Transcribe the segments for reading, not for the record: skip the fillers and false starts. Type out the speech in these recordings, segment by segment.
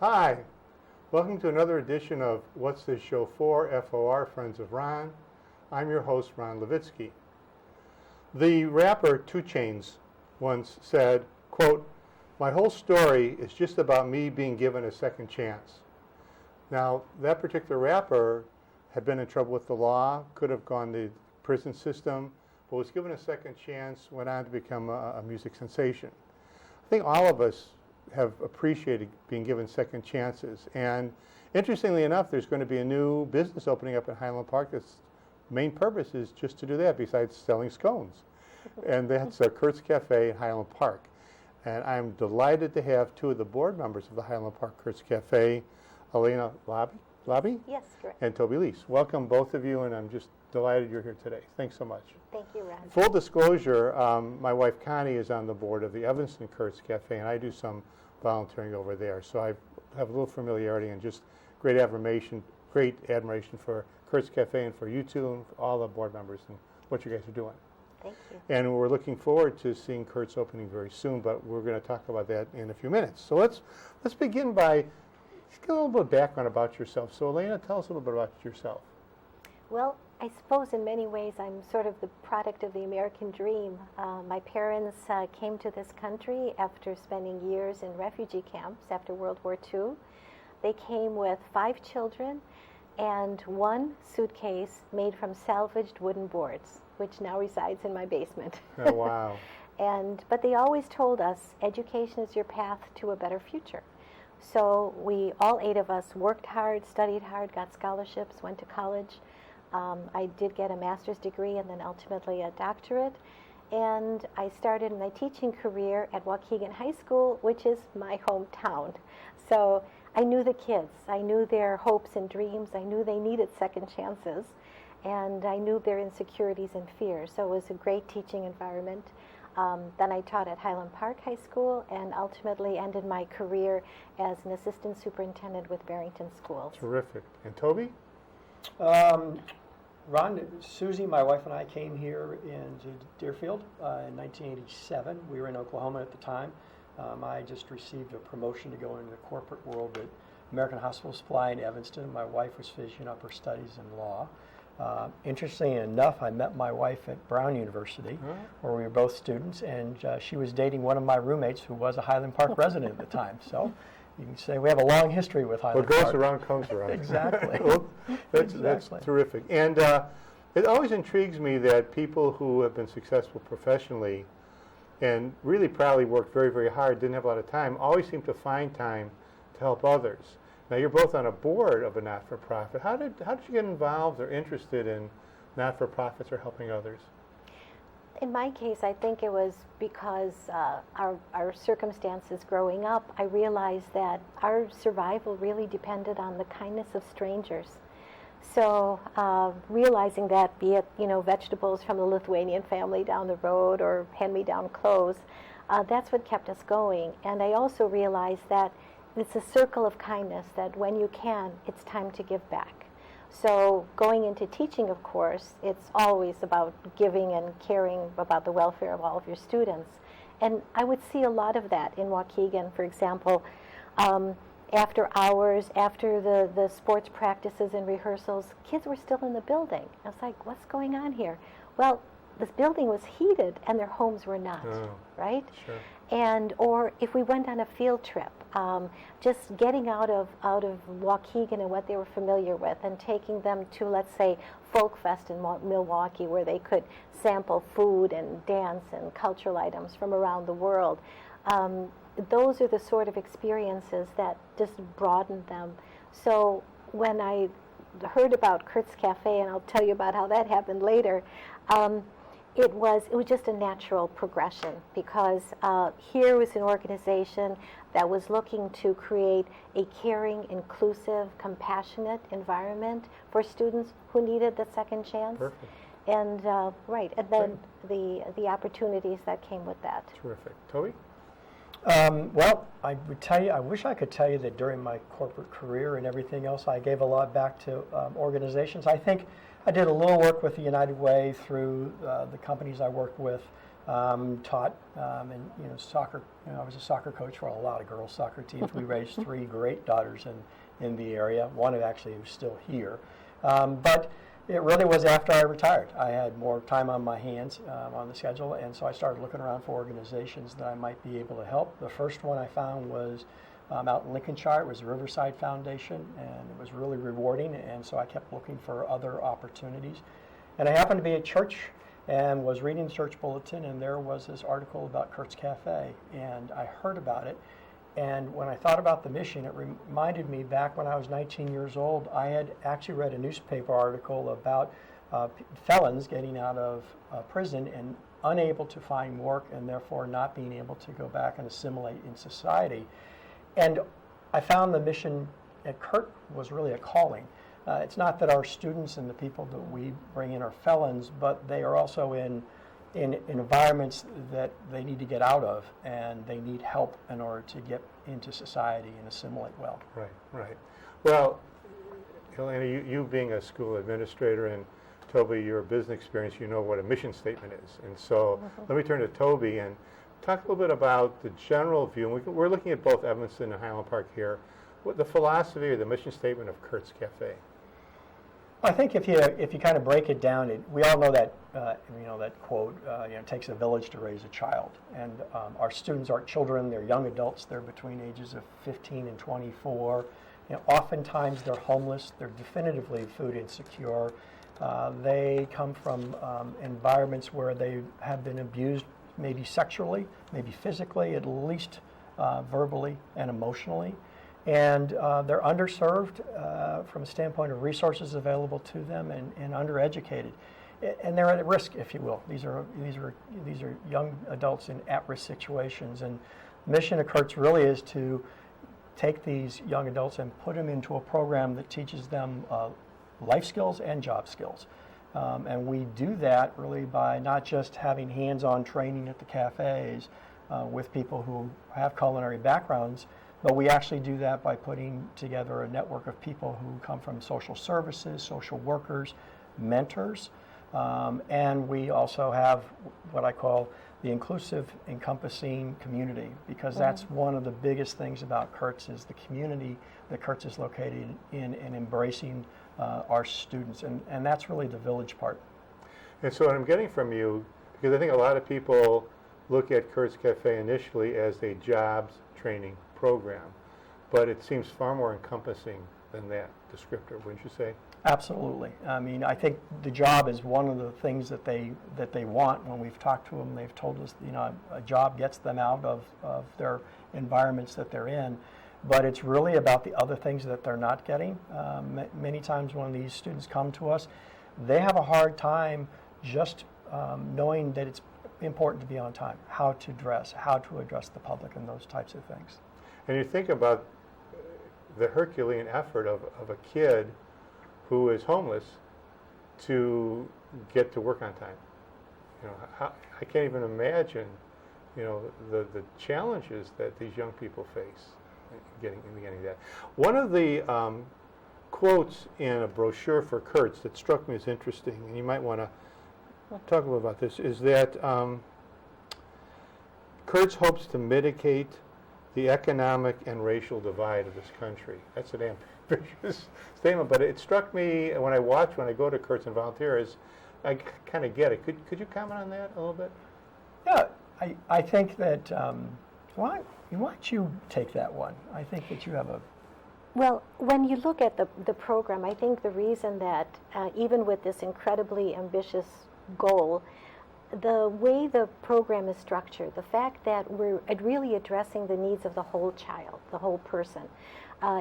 Hi, welcome to another edition of What's This Show For? FOR, Friends of Ron. I'm your host, Ron Levitsky. The rapper 2 Chainz once said, quote, "My whole story is just about me being given a second chance." Now, that particular rapper had been in trouble with the law, could have gone to the prison system, but was given a second chance, went on to become a music sensation. I think all of us have appreciated being given second chances. And interestingly enough, there's going to be a new business opening up in Highland Park. Its main purpose is just to do that besides selling scones. And that's Kurt's Cafe in Highland Park. And I'm delighted to have 2 of the board members of the Highland Park Kurt's Cafe, Elena Lobby? Yes, correct. And Toby Lease. Welcome, both of you, and I'm just delighted you're here today. Thanks so much. Thank you, Ron. Full disclosure, my wife Connie is on the board of the Evanston Kurt's Cafe, and I do some volunteering over there. So I have a little familiarity and just great admiration for Kurt's Cafe and for you two and for all the board members and what you guys are doing. Thank you. And we're looking forward to seeing Kurt's opening very soon, but we're going to talk about that in a few minutes. So let's begin by just get a little bit of background about yourself. So Elena, tell us a little bit about yourself. Well, I suppose in many ways I'm sort of the product of the American dream. My parents came to this country after spending years in refugee camps after World War II. They came with 5 children and 1 suitcase made from salvaged wooden boards, which now resides in my basement. Oh, wow. But they always told us education is your path to a better future. So we, all 8 of us, worked hard, studied hard, got scholarships, went to college. I did get a master's degree and then ultimately a doctorate. And I started my teaching career at Waukegan High School, which is my hometown. So I knew the kids. I knew their hopes and dreams. I knew they needed second chances. And I knew their insecurities and fears. So it was a great teaching environment. Then I taught at Highland Park High School and ultimately ended my career as an assistant superintendent with Barrington Schools. Terrific. And Toby? Ron, Susie, my wife, and I came here in Deerfield in 1987. We were in Oklahoma at the time. I just received a promotion to go into the corporate world at American Hospital Supply in Evanston. My wife was finishing up her studies in law. Interestingly enough, I met my wife at Brown University, where we were both students, and she was dating one of my roommates who was a Highland Park resident at the time. So you can say we have a long history with Highland Park. What goes around comes around. Exactly. Well, that's terrific. And it always intrigues me that people who have been successful professionally and really probably worked very, very hard, didn't have a lot of time, always seem to find time to help others. Now, you're both on a board of a not-for-profit. How did you get involved or interested in not-for-profits or helping others? In my case, I think it was because our circumstances growing up, I realized that our survival really depended on the kindness of strangers. So realizing that, be it vegetables from the Lithuanian family down the road or hand-me-down clothes, that's what kept us going. And I also realized that it's a circle of kindness that when you can, it's time to give back. So going into teaching, of course, it's always about giving and caring about the welfare of all of your students. And I would see a lot of that in Waukegan, for example. After hours, after the sports practices and rehearsals, kids were still in the building. I was like, what's going on here? Well, this building was heated and their homes were not, right? Sure. And or if we went on a field trip, just getting out of Waukegan and what they were familiar with and taking them to, let's say, Folk Fest in Milwaukee, where they could sample food and dance and cultural items from around the world. Those are the sort of experiences that just broadened them. So when I heard about Kurt's Cafe, and I'll tell you about how that happened later, it was just a natural progression, because here was an organization that was looking to create a caring, inclusive, compassionate environment for students who needed the second chance. Perfect. And and then the opportunities that came with that. Terrific. Toby? Well, I would tell you, I wish I could tell you that during my corporate career and everything else, I gave a lot back to organizations. I think I did a little work with the United Way through the companies I worked with taught, and soccer. I was a soccer coach for a lot of girls' soccer teams. We raised three great daughters in the area. One actually who's still here, but it really was after I retired. I had more time on my hands on the schedule, and so I started looking around for organizations that I might be able to help. The first one I found was out in Lincolnshire. It was the Riverside Foundation, and it was really rewarding, and so I kept looking for other opportunities. And I happened to be at church and was reading the church bulletin, and there was this article about Kurt's Cafe, and I heard about it. And when I thought about the mission, it reminded me back when I was 19 years old, I had actually read a newspaper article about felons getting out of prison and unable to find work, and therefore not being able to go back and assimilate in society. And I found the mission at Kurt was really a calling. It's not that our students and the people that we bring in are felons, but they are also in environments that they need to get out of, and they need help in order to get into society and assimilate well. Right. Well, Elena, you being a school administrator, and Toby, your business experience, you know what a mission statement is. And so let me turn to Toby and talk a little bit about the general view. And we're looking at both Evanston and Highland Park here. What the philosophy or the mission statement of Kurt's Cafe? I think if you kind of break it down, we all know that that quote. It takes a village to raise a child, and our students aren't children; they're young adults. They're between ages of 15 and 24. Oftentimes they're homeless. They're definitively food insecure. They come from environments where they have been abused, maybe sexually, maybe physically, at least verbally and emotionally. And they're underserved from a standpoint of resources available to them, and undereducated, and they're at risk, if you will. These are young adults in at-risk situations, and the mission of Kurt's really is to take these young adults and put them into a program that teaches them life skills and job skills. And we do that really by not just having hands-on training at the cafes with people who have culinary backgrounds, but we actually do that by putting together a network of people who come from social services, social workers, mentors, and we also have what I call the inclusive, encompassing community, because that's one of the biggest things about Kurt's is the community that Kurt's is located in, and embracing our students, and that's really the village part. And so what I'm getting from you, because I think a lot of people look at Kurt's Cafe initially as a jobs training program, but it seems far more encompassing than that descriptor, wouldn't you say? Absolutely. I mean, I think the job is one of the things that they want. When we've talked to them, they've told us, a job gets them out of their environments that they're in, but it's really about the other things that they're not getting. Many times when these students come to us, they have a hard time just knowing that it's important to be on time, how to dress, how to address the public, and those types of things. And you think about the Herculean effort of a kid who is homeless to get to work on time. I can't even imagine, the challenges that these young people face in getting that. One of the quotes in a brochure for Kurt's that struck me as interesting, and you might want to talk a little about this, is that Kurt's hopes to mitigate the economic and racial divide of this country. That's an ambitious statement, but it struck me when I go to Kurt's and volunteer, I kind of get it. Could you comment on that a little bit? Yeah, I think that, why don't you take that one? I think that you have a... Well, when you look at the program, I think the reason that even with this incredibly ambitious goal, the way the program is structured, the fact that we're really addressing the needs of the whole child, the whole person.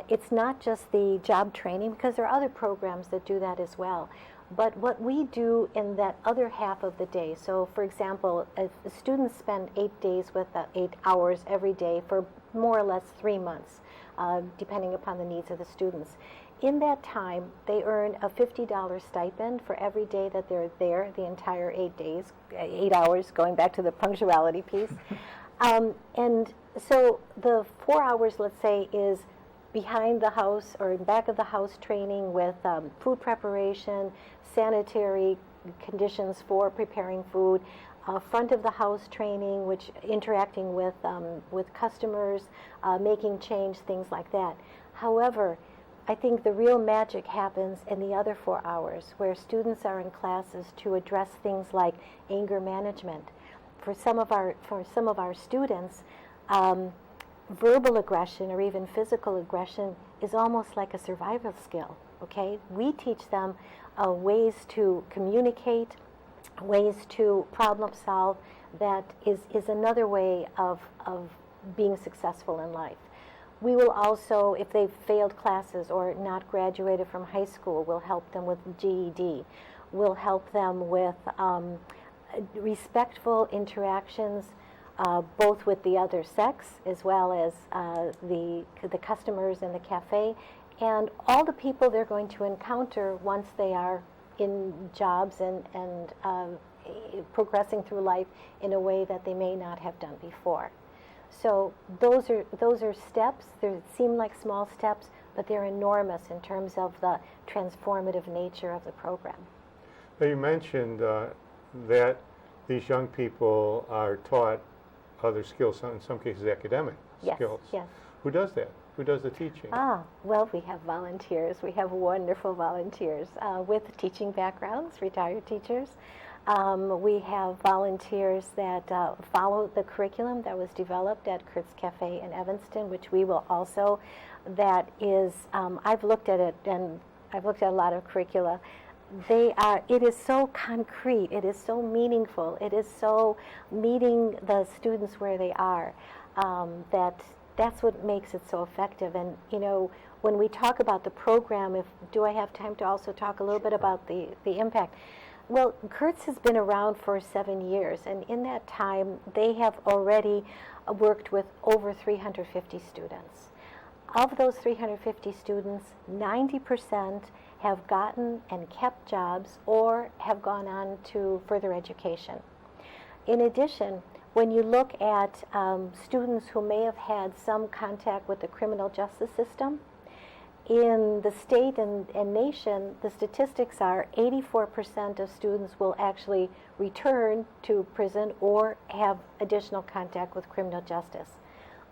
It's not just the job training, because there are other programs that do that as well. But what we do in that other half of the day, so for example, if the students spend 8 days with 8 hours every day for more or less 3 months, depending upon the needs of the students. In that time, they earn a $50 stipend for every day that they're there, the entire 8 days, 8 hours, going back to the punctuality piece. And so the 4 hours, let's say, is behind the house or in back of the house training with food preparation, sanitary conditions for preparing food, front of the house training, which interacting with customers, making change, things like that. However, I think the real magic happens in the other 4 hours, where students are in classes to address things like anger management. For some of our students, verbal aggression or even physical aggression is almost like a survival skill. Okay, we teach them ways to communicate, ways to problem solve. That is another way of being successful in life. We will also, if they've failed classes or not graduated from high school, we'll help them with GED. We'll help them with respectful interactions, both with the other sex as well as the customers in the cafe, and all the people they're going to encounter once they are in jobs and progressing through life in a way that they may not have done before. So those are steps. They seem like small steps, but they're enormous in terms of the transformative nature of the program. Now, you mentioned that these young people are taught other skills, in some cases academic skills. Yes. Who does that? Who does the teaching? Well, we have volunteers. We have wonderful volunteers with teaching backgrounds, retired teachers. We have volunteers that follow the curriculum that was developed at Kurt's Cafe in Evanston, which we will also, that is, I've looked at it, and I've looked at a lot of curricula. It is so concrete, it is so meaningful, it is so meeting the students where they are, that's what makes it so effective. And, you know, when we talk about the program, do I have time to also talk a little bit about the impact? Well, Kurt's has been around for 7 years, and in that time, they have already worked with over 350 students. Of those 350 students, 90% have gotten and kept jobs or have gone on to further education. In addition, when you look at students who may have had some contact with the criminal justice system, in the state and nation, the statistics are 84% of students will actually return to prison or have additional contact with criminal justice.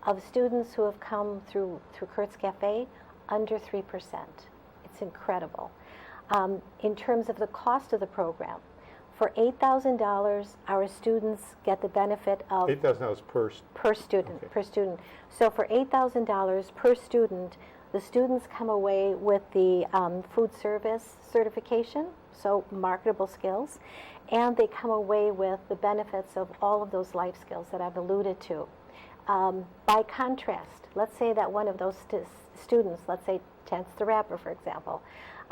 Of students who have come through Kurt's Cafe, under 3%. It's incredible. In terms of the cost of the program, for $8,000, our students get the benefit of $8,000 per student. Okay. Per student. So for $8,000 per student, the students come away with the food service certification, so marketable skills, and they come away with the benefits of all of those life skills that I've alluded to. By contrast, let's say that one of those students, let's say Chance the Rapper, for example,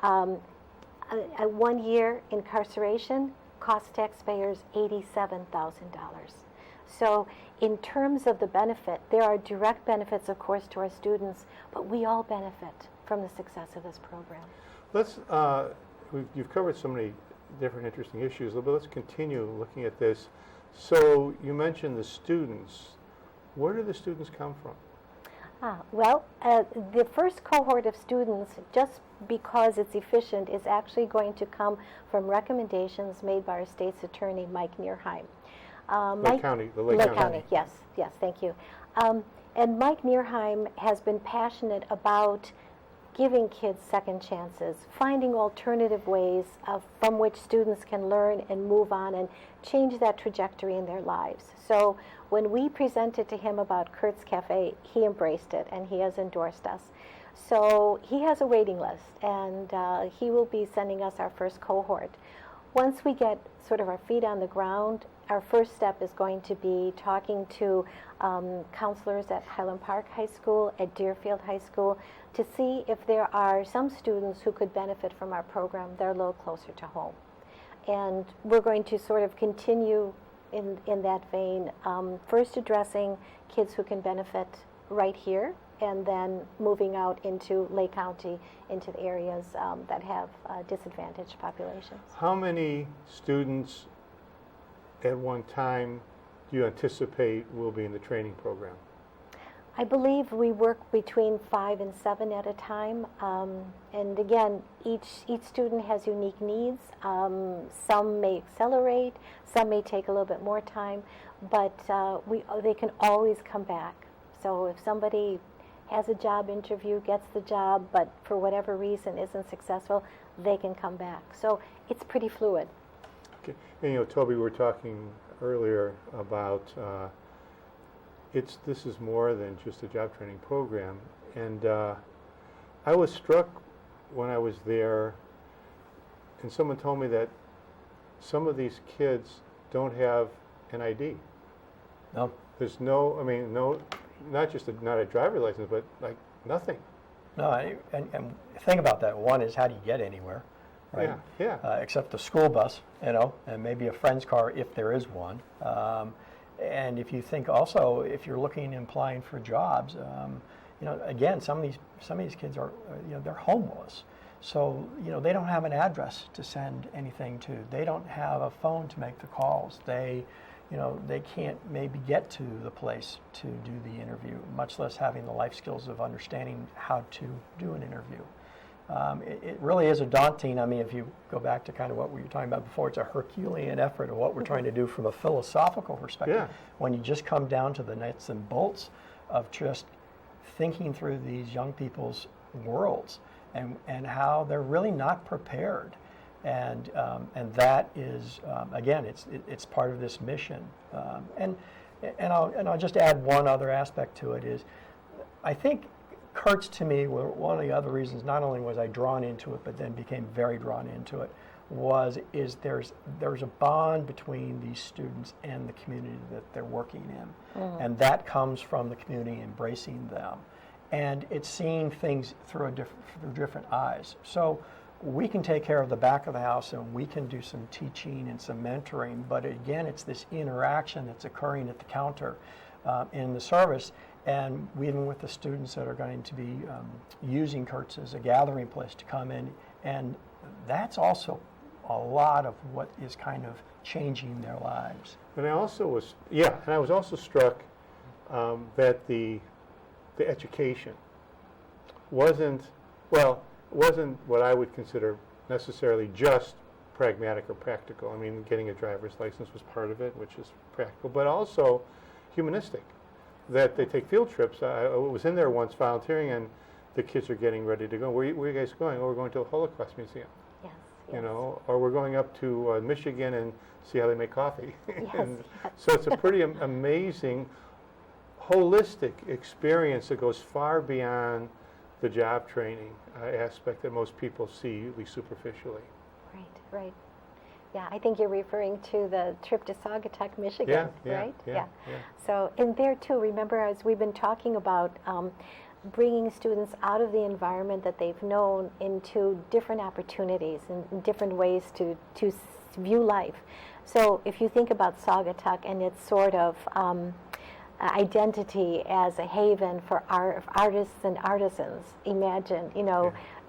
a 1 year incarceration costs taxpayers $87,000. So in terms of the benefit, there are direct benefits, of course, to our students, but we all benefit from the success of this program. Let's, you've covered so many different interesting issues, but let's continue looking at this. So you mentioned the students. Where do the students come from? Well, the first cohort of students, just because it's efficient, is actually going to come from recommendations made by our state's attorney, Mike Nierheim. Lake County. Yes, thank you. And Mike Nierheim has been passionate about giving kids second chances, finding alternative ways from which students can learn and move on and change that trajectory in their lives. So when we presented to him about Kurt's Cafe, he embraced it and he has endorsed us. So he has a waiting list, and he will be sending us our first cohort. Once we get sort of our feet on the ground, our first step is going to be talking to counselors at Highland Park High School, at Deerfield High School, to see if there are some students who could benefit from our program that are a little closer to home. And we're going to sort of continue in that vein, first addressing kids who can benefit right here, and then moving out into Lake County, into the areas that have disadvantaged populations. How many students at one time do you anticipate will be in the training program? I believe we work between 5 and 7 at a time, and again, each student has unique needs. Some may accelerate, some may take a little bit more time, but they can always come back. So if somebody has a job interview, gets the job, but for whatever reason isn't successful, they can come back. So it's pretty fluid. Okay. And Toby, we were talking earlier about this is more than just a job training program, and I was struck when I was there, and someone told me that some of these kids don't have an ID. No. There's no, not just not a driver's license, but like nothing. No, and think about that. One is, how do you get anywhere, right? Yeah. Except the school bus, and maybe a friend's car if there is one. And if you think also, if you're looking and applying for jobs, again, some of these kids are, they're homeless. So, they don't have an address to send anything to. They don't have a phone to make the calls. They can't maybe get to the place to do the interview, much less having the life skills of understanding how to do an interview. It really is a daunting, if you go back to kind of what we were talking about before, it's a Herculean effort of what we're trying to do from a philosophical perspective. Yeah. When you just come down to the nuts and bolts of just thinking through these young people's worlds and how they're really not prepared. And that is, again, it's part of this mission. And I'll just add one other aspect to it is, I think Kurtz to me, one of the other reasons, not only was I drawn into it, but then became very drawn into it, is there's a bond between these students and the community that they're working in. And that comes from the community embracing them. And it's seeing things through different eyes. So we can take care of the back of the house and we can do some teaching and some mentoring, but again, it's this interaction that's occurring at the counter in the service. And even with the students that are going to be using Kurtz as a gathering place to come in, and that's also a lot of what is kind of changing their lives. And I was also struck that the education wasn't what I would consider necessarily just pragmatic or practical. Getting a driver's license was part of it, which is practical, but also humanistic. That they take field trips. I was in there once volunteering, and the kids are getting ready to go. Where are you guys going? Oh, we're going to the Holocaust Museum. Yes. Or we're going up to Michigan and see how they make coffee. Yes. So it's a pretty amazing, holistic experience that goes far beyond the job training aspect that most people see, at least superficially. Right. Yeah, I think you're referring to the trip to Saugatuck, Michigan, right? Yeah. So, and there too, remember, as we've been talking about bringing students out of the environment that they've known into different opportunities and different ways to view life. So if you think about Saugatuck and its sort of identity as a haven for artists and artisans, imagine,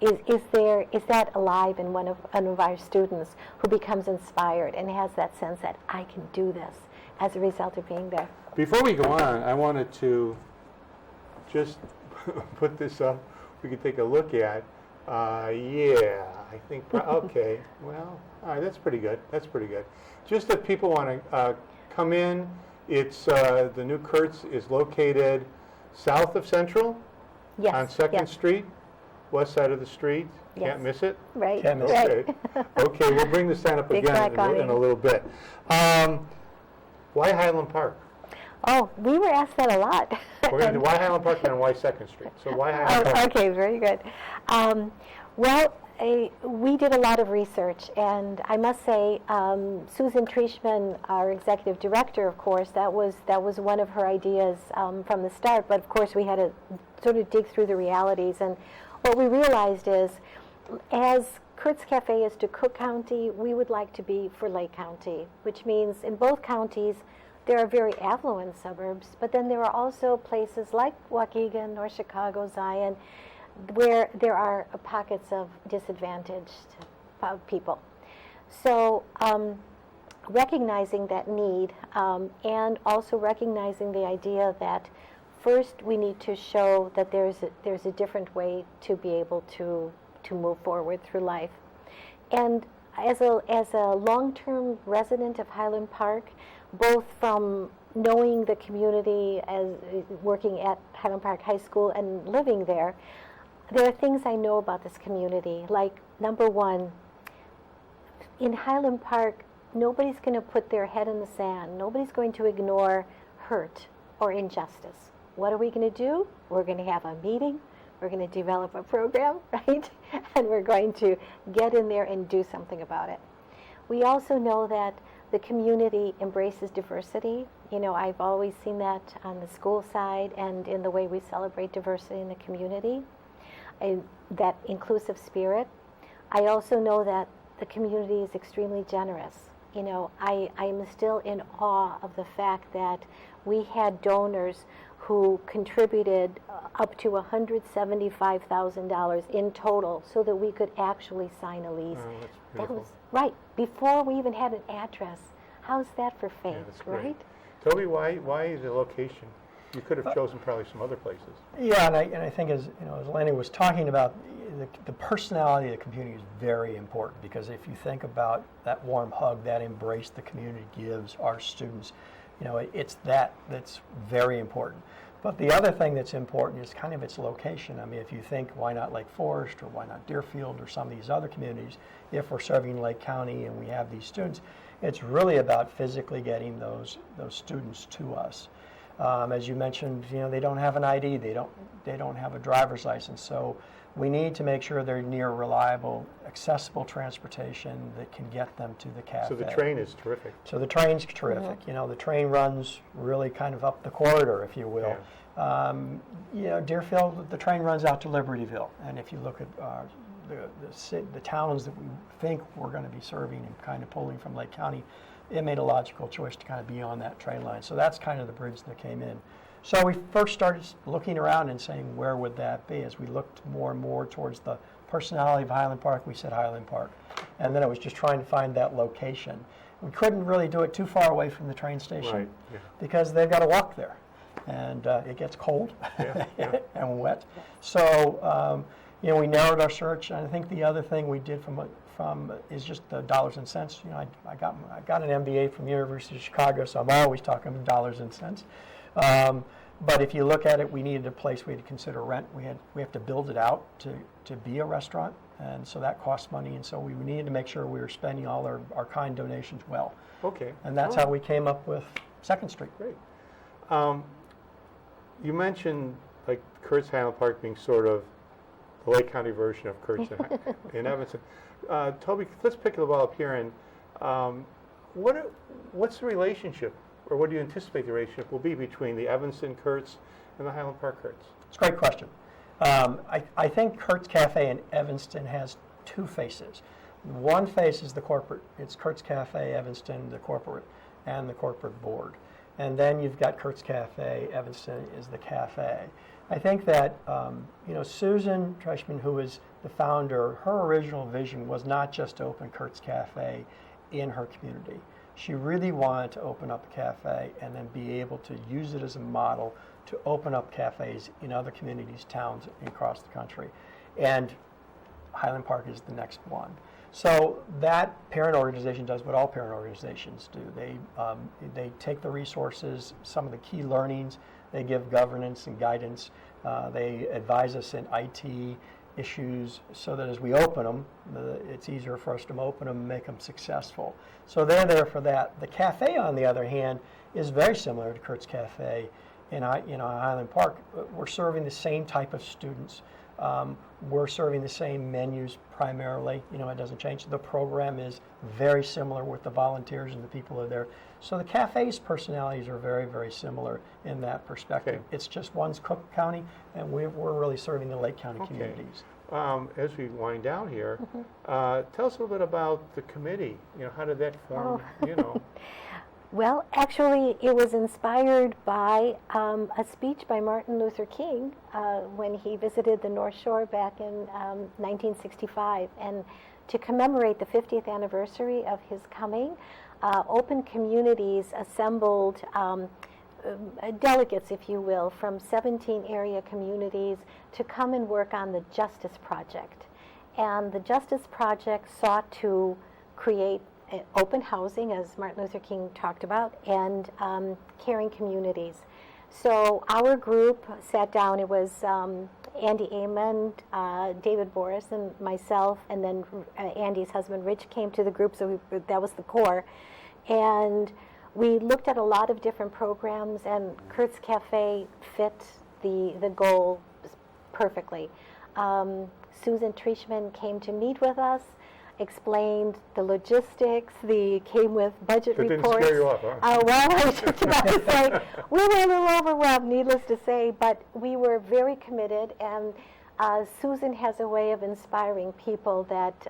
is that alive in one of our students who becomes inspired and has that sense that I can do this as a result of being there? Before we go on, I wanted to just put this up. We could take a look at. I think. Okay. Well, all right. That's pretty good. Just if people want to come in, it's the new Kurtz is located south of Central. Yes. On 2nd Street. West side of the street. Yes. Can't miss it. Right. Can't miss it. Right. Okay, we'll bring the sign up Big again black awning. in a little bit. Why Highland Park? Oh, we were asked that a lot. We're going to do why Highland Park and then why 2nd Street. So why Highland Park? Okay, very good. We did a lot of research, and I must say, Susan Trishman, our executive director, of course, that was one of her ideas from the start. But of course, we had to sort of dig through the realities, and what we realized is, as Kurtz Cafe is to Cook County, we would like to be for Lake County, which means in both counties there are very affluent suburbs, but then there are also places like Waukegan or Chicago, Zion, where there are pockets of disadvantaged people. So recognizing that need and also recognizing the idea that first we need to show that there's a different way to be able to move forward through life. And as a long-term resident of Highland Park, both from knowing the community as working at Highland Park High School and living there are things I know about this community. Like, number one, in Highland Park, nobody's going to put their head in the sand. Nobody's going to ignore hurt or injustice. What are we going to do? We're going to have a meeting. We're going to develop a program, right? And we're going to get in there and do something about it. We also know that the community embraces diversity. You know, I've always seen that on the school side and in the way we celebrate diversity in the community, that inclusive spirit. I also know that the community is extremely generous. You know, I am still in awe of the fact that we had donors who contributed up to $175,000 in total so that we could actually sign a lease. Oh, that's That beautiful. was right before we even had an address. How's that for faith, Yeah, that's great. right? Toby, why the location? You could have chosen probably some other places. Yeah, and I think as Lanny was talking about, the personality of the community is very important, because if you think about that warm hug, that embrace the community gives our students, it's that's very important. But the other thing that's important is kind of its location. I mean, if you think, why not Lake Forest, or why not Deerfield, or some of these other communities, if we're serving Lake County and we have these students, it's really about physically getting those students to us. As you mentioned, they don't have an ID, they don't have a driver's license, so we need to make sure they're near reliable, accessible transportation that can get them to the cafe. So the train is terrific. So the train's terrific. Mm-hmm. The train runs really kind of up the corridor, if you will. Deerfield, the train runs out to Libertyville, and if you look at the towns that we think we're going to be serving and kind of pulling from Lake County, it made a logical choice to kind of be on that train line. So that's kind of the bridge that came in. So we first started looking around and saying, where would that be? As we looked more and more towards the personality of Highland Park, we said Highland Park. And then it was just trying to find that location. We couldn't really do it too far away from the train station, Right, yeah. because they've got to walk there. And it gets cold Yeah, yeah. and wet. So, we narrowed our search. And I think the other thing we did from is just the dollars and cents. I got an MBA from the University of Chicago, so I'm always talking dollars and cents. But if you look at it, we needed a place we had to consider rent. We have to build it out to be a restaurant, and so that costs money. And so we needed to make sure we were spending all our kind donations well. Okay. And that's how we came up with 2nd Street. Great. You mentioned like Kurt's Highland Park being sort of the Lake County version of Kurt's in Evanston. Toby, let's pick the ball up here. And what's the relationship, or what do you anticipate the relationship will be between the Evanston Kurt's and the Highland Park Kurt's? It's a great question. I think Kurt's Cafe in Evanston has two faces. One face is the corporate. It's Kurt's Cafe Evanston, the corporate, and the corporate board. And then you've got Kurt's Cafe Evanston is the cafe. I think that Susan Treshman, who is the founder, her original vision was not just to open Kurt's Cafe in her community. She really wanted to open up a cafe and then be able to use it as a model to open up cafes in other communities, towns across the country. And Highland Park is the next one. So that parent organization does what all parent organizations do. They take the resources, some of the key learnings, they give governance and guidance, they advise us in IT issues so that as we open them, it's easier for us to open them and make them successful. So they're there for that. The cafe, on the other hand, is very similar to Kurt's Cafe in Highland Park. We're serving the same type of students. We're serving the same menus primarily. It doesn't change. The program is very similar with the volunteers and the people who are there. So the cafe's personalities are very, very similar in that perspective. Okay. It's just one's Cook County, and we're really serving the Lake County Okay. communities. As we wind down here, tell us a little bit about the committee. How did that form? Well, actually, it was inspired by a speech by Martin Luther King when he visited the North Shore back in 1965. And to commemorate the 50th anniversary of his coming, Open Communities assembled delegates, if you will, from 17 area communities to come and work on the Justice Project. And the Justice Project sought to create open housing, as Martin Luther King talked about, and caring communities. So our group sat down. It was Andy Amond, David Boris, and myself, and then Andy's husband Rich came to the group, so that was the core. And we looked at a lot of different programs, and Kurt's Cafe fit the goal perfectly. Susan Trishman came to meet with us, explained the logistics, came with budget That reports. didn't scare you off, huh? Well, I was just about to say, we were a little overwhelmed, needless to say, but we were very committed, and Susan has a way of inspiring people that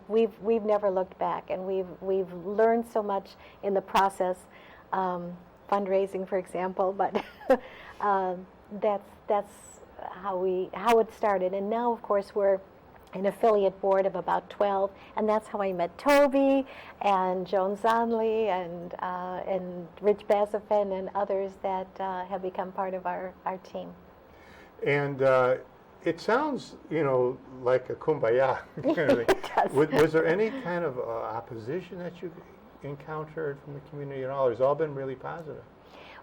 we've never looked back, and we've learned so much in the process, fundraising, for example, but that's how it started. And now, of course, we're an affiliate board of about 12, and that's how I met Toby and Joan Zonley and Rich Bazafin and others that have become part of our team. And it sounds, like a kumbaya kind of thing. It does. Was there any kind of opposition that you encountered from the community at all? Or has it all been really positive?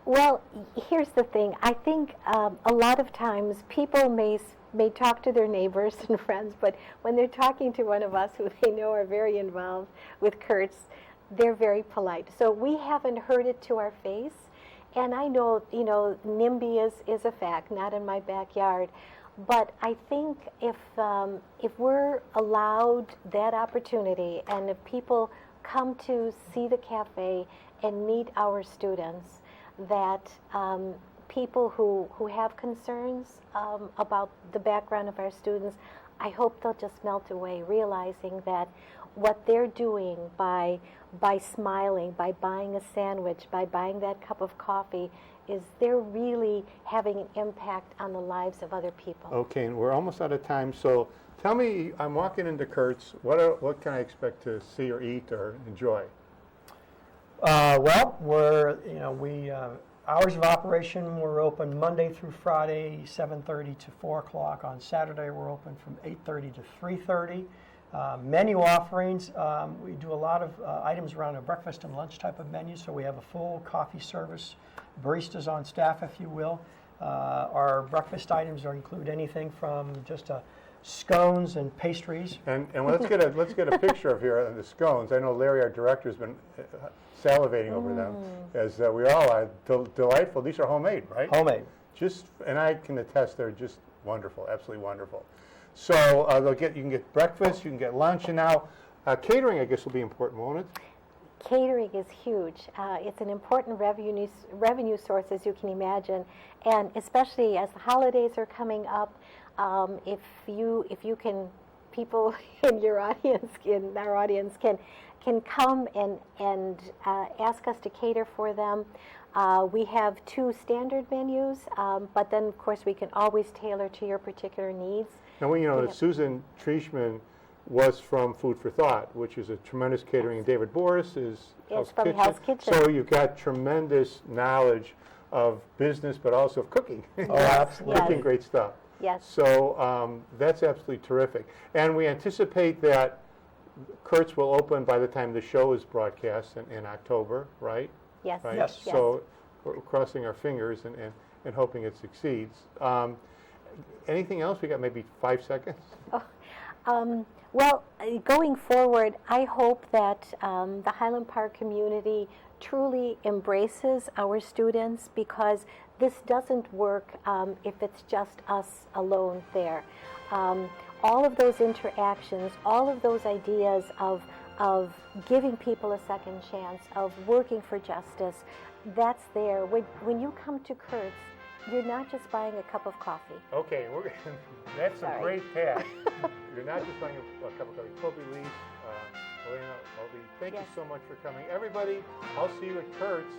Well, here's the thing. I think a lot of times people may talk to their neighbors and friends, but when they're talking to one of us who they know are very involved with Kurt's, they're very polite. So we haven't heard it to our face. And I know, NIMBY is a fact, not in my backyard. But I think if we're allowed that opportunity, and if people come to see the cafe and meet our students, that people who have concerns about the background of our students, I hope they'll just melt away, realizing that what they're doing by smiling, by buying a sandwich, by buying that cup of coffee, is they're really having an impact on the lives of other people. Okay, and we're almost out of time, so tell me, I'm walking into Kurt's, what can I expect to see or eat or enjoy? Well, hours of operation, we're open Monday through Friday, 7:30 to 4 o'clock. On Saturday, we're open from 8:30 to 3:30. Menu offerings, we do a lot of items around a breakfast and lunch type of menu, so we have a full coffee service, baristas on staff, if you will. Our breakfast items include anything from just scones and pastries. And let's get a picture of here of the scones. I know Larry, our director, has been salivating over them, as we all are. Delightful. These are homemade, right? Homemade. And I can attest they're just wonderful, absolutely wonderful. So you can get breakfast, you can get lunch, and now catering, I guess, will be important, won't it? Catering is huge. It's an important revenue source, as you can imagine, and especially as the holidays are coming up. If you can, people in our audience can come and ask us to cater for them. We have 2 standard menus, but then of course we can always tailor to your particular needs. Now, that Susan Trishman was from Food for Thought, which is a tremendous catering, and David Boris is from Hell's Kitchen. So you've got tremendous knowledge of business, but also of cooking. Oh, absolutely. Cooking great stuff. Yes. So that's absolutely terrific. And we anticipate that Kurt's will open by the time the show is broadcast in October, right? Yes. Right? Yes. So we're crossing our fingers and hoping it succeeds. Anything else? We got maybe 5 seconds. Well, going forward, I hope that the Highland Park community truly embraces our students, because this doesn't work if it's just us alone there. All of those interactions, all of those ideas of giving people a second chance, of working for justice, that's there. When you come to Kurt's, you're not just buying a cup of coffee. Okay, that's a great tag. You're not just buying a cup of coffee. Toby Lee, Elena, Obi, thank you so much for coming. Everybody, I'll see you at Kurt's